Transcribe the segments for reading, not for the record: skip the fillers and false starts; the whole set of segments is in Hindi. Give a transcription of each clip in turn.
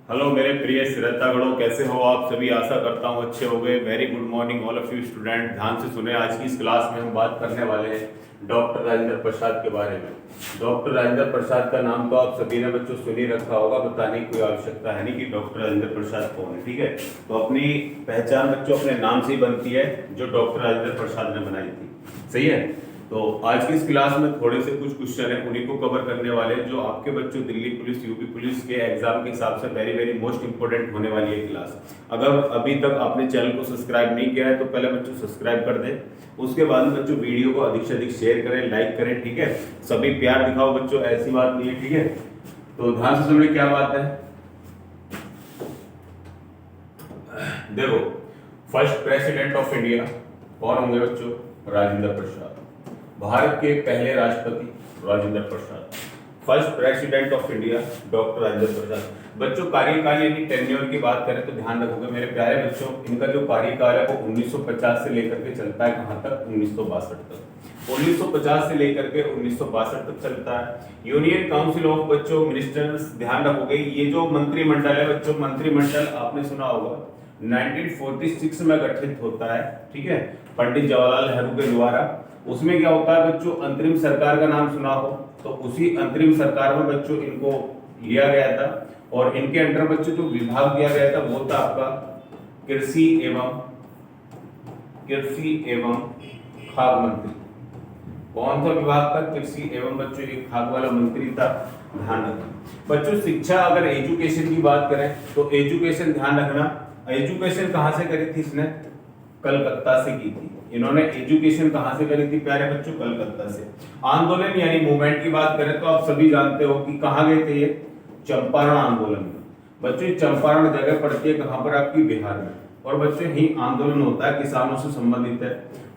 हेलो मेरे प्रिय श्रोतागणों, कैसे हो आप सभी। आशा करता हूँ अच्छे हो गए। Very good morning all of you student. ध्यान से सुने, आज की इस क्लास में हम बात करने वाले हैं डॉक्टर राजेंद्र प्रसाद के बारे में। डॉक्टर राजेंद्र प्रसाद का नाम तो आप सभी ने बच्चों सुन ही रखा होगा, बताने की कोई आवश्यकता है नहीं कि डॉक्टर राजेंद्र प्रसाद कौन है। ठीक है, तो अपनी पहचान बच्चों अपने नाम से ही बनती है, जो डॉक्टर राजेंद्र प्रसाद ने बनाई थी। सही है। तो आज की इस क्लास में थोड़े से कुछ क्वेश्चन है, उन्हीं को कवर करने वाले हैं, जो आपके बच्चों दिल्ली पुलिस, यूपी पुलिस के एग्जाम के हिसाब से वेरी वेरी मोस्ट इंपोर्टेंट होने वाली है क्लास। अगर अभी तक आपने चैनल को सब्सक्राइब नहीं किया है तो पहले बच्चों सब्सक्राइब कर दें। उसके बाद में बच्चों वीडियो को अधिक से अधिक शेयर करें, लाइक करें। ठीक है, सभी प्यार दिखाओ बच्चों, ऐसी बात नहीं है। ठीक है, तो ध्यान से सुनिए क्या बात है। देखो, फर्स्ट प्रेसिडेंट ऑफ इंडिया कौन होंगे बच्चों? राजेंद्र प्रसाद। भारत के पहले राष्ट्रपति Rajendra Prasad. First president of India doctor Rajendra Prasad. बच्चों कार्यकाल यानी टेन्योर की बात करें तो ध्यान रखोगे मेरे प्यारे बच्चों, इनका जो कार्यकाल है वो 1950 से लेकर के चलता है कहां तक? 1962 तक। 1950 से लेकर के 1962 तक चलता है। यूनियन काउंसिल ऑफ बच्चों मिनिस्टर्स, ध्यान रखोगे ये जो मंत्रिमंडल है बच्चों, मंत्रिमंडल आपने सुना होगा 1946 में गठित होता है। ठीक है, पंडित जवाहरलाल नेहरू के द्वारा। उसमें क्या होता है बच्चों, अंतरिम सरकार का नाम सुना हो तो उसी अंतरिम सरकार में बच्चों इनको लिया गया था, और इनके अंडर बच्चों जो विभाग दिया गया था वो था आपका कृषि एवं खाद्य मंत्री। कौन सा विभाग था? कृषि एवं बच्चों एक खाद्य वाला मंत्री था। ध्यान रखना बच्चों, शिक्षा अगर एजुकेशन की बात करें तो एजुकेशन ध्यान रखना, एजुकेशन कहां से करी थी इसने? कलकत्ता से की थी। इन्होंने एजुकेशन कहां से करी थी प्यारे बच्चों? कलकत्ता से। आंदोलन यानी मूवमेंट की बात करें तो आप सभी जानते हो कि कहां गए थे ये? चंपारण आंदोलन में। बच्चों चंपारण जगह पड़ती है कहां पर? आपकी बिहार में। और बच्चों ही आंदोलन होता है किसानों से संबंधित है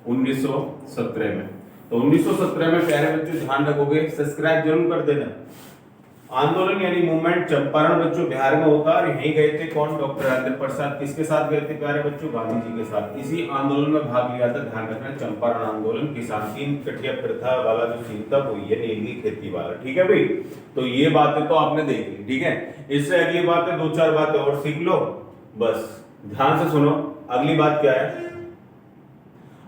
1917 में। तो 1917 में प्यारे बच्चों ध्यान रखोगे, सब्सक्राइब जरूर कर देना। आंदोलन यानी मूवमेंट चंपारण बच्चों बिहार में होता है, और यहीं गए थे कौन? डॉक्टर राजेंद्र प्रसाद। किसके साथ गए थे प्यारे बच्चों? गांधी जी के साथ। इसी आंदोलन में भाग लिया था, ध्यान रखना, चंपारण आंदोलन। किसान तीन कटिया प्रथा वाला जो सीन था वो ये नीली खेती वाला। ठीक है भाई, तो ये बातें तो आपने देख ली। ठीक है, इससे अगली बातें दो चार बातें और सीख लो, बस ध्यान से सुनो। अगली बात क्या है?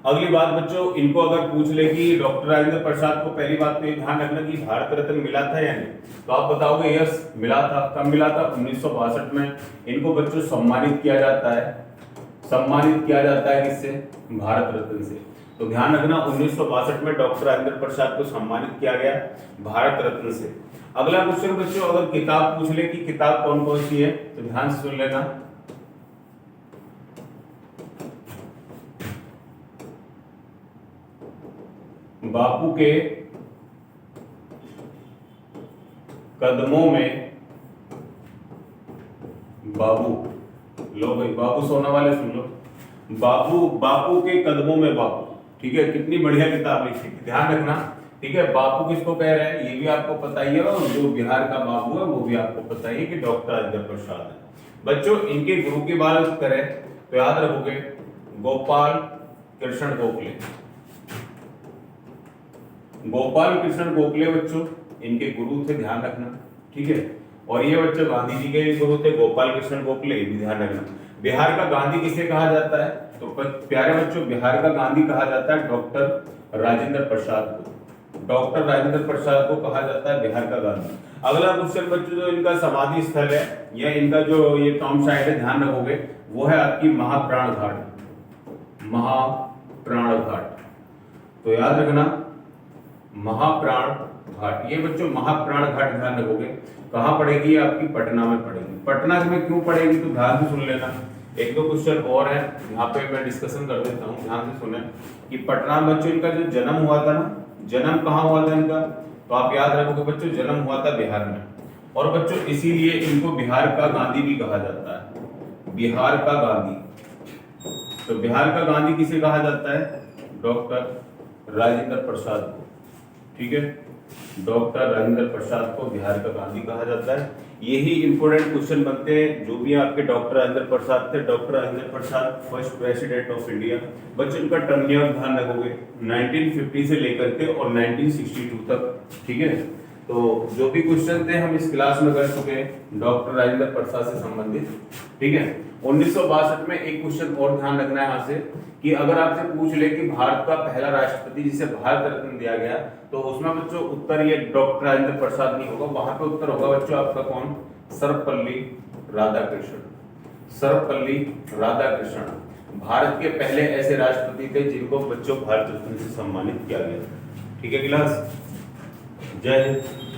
अगली बात बच्चों, इनको अगर पूछ ले कि डॉक्टर राजेंद्र प्रसाद को, पहली बात तो ये ध्यान रखना कि भारत रत्न मिला था या नहीं, तो आप बताओगे यस मिला था। कब मिला था? 1962 में। इनको बच्चों सम्मानित किया जाता है, सम्मानित किया जाता है किससे? भारत रत्न से। तो ध्यान रखना 1962 में डॉक्टर राजेंद्र प्रसाद को सम्मानित किया गया भारत रत्न से। अगला क्वेश्चन बच्चों, अगर किताब पूछ ले कि किताब कौन कौन सी है तो ध्यान से सुन लेना। बापू के कदमों में बाबू। लो भाई, बाबू सोना वाले सुन लो। बापू के कदमों में बापू। ठीक है, कितनी बढ़िया किताब लिखी थी, ध्यान रखना। ठीक है, बापू किसको कह रहे हैं ये भी आपको पता ही है, और जो बिहार का बाबू है वो भी आपको पता ही है कि डॉक्टर राजेंद्र प्रसाद है। बच्चों इनके गुरु की बात करें तो याद रखोगे गोपाल कृष्ण गोखले। गोपाल कृष्ण गोखले बच्चों इनके गुरु थे, ध्यान रखना। ठीक है, और ये बच्चों गांधी जी के भी गुरु थे, गोपाल कृष्ण गोखले, भी ध्यान रखना। बिहार का गांधी किसे कहा जाता है? तो प्यारे बच्चों बिहार का गांधी कहा जाता है डॉक्टर राजेंद्र प्रसाद को। डॉक्टर राजेंद्र प्रसाद को कहा जाता है बिहार का गांधी। अगला क्वेश्चन बच्चों, जो इनका समाधि स्थल है या इनका जो ये टॉम साइट है, ध्यान रखोगे वो है आपकी महाप्राण घाट। महाप्राण घाट, तो याद रखना महाप्राण घाट। ये बच्चों महाप्राण घाट ध्यान रखोगे कहां पड़ेगी? आपकी पटना में पड़ेगी। पटना में क्यों पड़ेगी तो ध्यान से सुन लेना। एक दो क्वेश्चन और है यहाँ पे मैं डिस्कशन कर देता हूँ, ध्यान से सुने कि पटना में बच्चों इनका जो जन्म हुआ था ना, जन्म कहाँ हुआ था इनका? तो आप याद रखोगे बच्चों जन्म हुआ था बिहार में। और बच्चों इसीलिए इनको बिहार का गांधी भी कहा जाता है, बिहार का गांधी। तो बिहार का गांधी किसे कहा जाता है? डॉक्टर राजेंद्र प्रसाद को। ठीक है, डॉक्टर राजेंद्र प्रसाद को बिहार का गांधी कहा जाता है। यही इंपोर्टेंट क्वेश्चन बनते हैं जो भी आपके डॉक्टर राजेंद्र प्रसाद थे। Doctor Rajendra Prasad first president of India. बच्चों इनका टर्मियर ध्यान रखोगे 1950 से लेकर के और 1962 तक। ठीक है, तो जो भी क्वेश्चन थे हम इस क्लास में कर चुके हैं डॉक्टर राजेंद्र प्रसाद से संबंधित। ठीक है, 1962 में एक क्वेश्चन और ध्यान रखना है यहाँ से कि अगर आपसे पूछ ले कि भारत का पहला राष्ट्रपति जिसे भारत रत्न दिया गया, तो उसमें बच्चों उत्तर ये डॉक्टर राजेंद्र प्रसाद नहीं होगा, वहां पे उत्तर होगा बच्चों आपका कौन, सर्वपल्ली राधाकृष्णन। सर्वपल्ली राधाकृष्णन भारत के पहले ऐसे राष्ट्रपति थे जिनको बच्चों भारत रत्न से सम्मानित किया गया। ठीक है क्लास, जय हिंद।